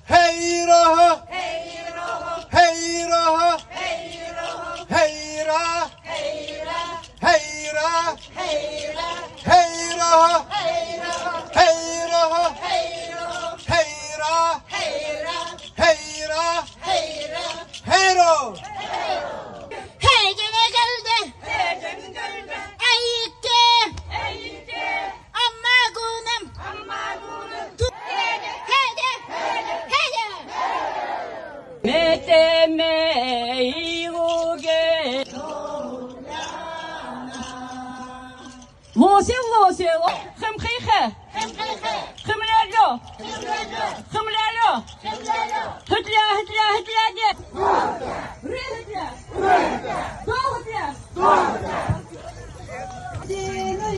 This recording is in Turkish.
Hey raha, hey raha, hey raha, hey raha, hey raha, hey raha, hey raha, hey ro. Heyecanı geldi. Ey gitti. Amma gunum. Hede. Meteme igoge Vosel Khimkhihe Khimlalo Hıtla de Hıtla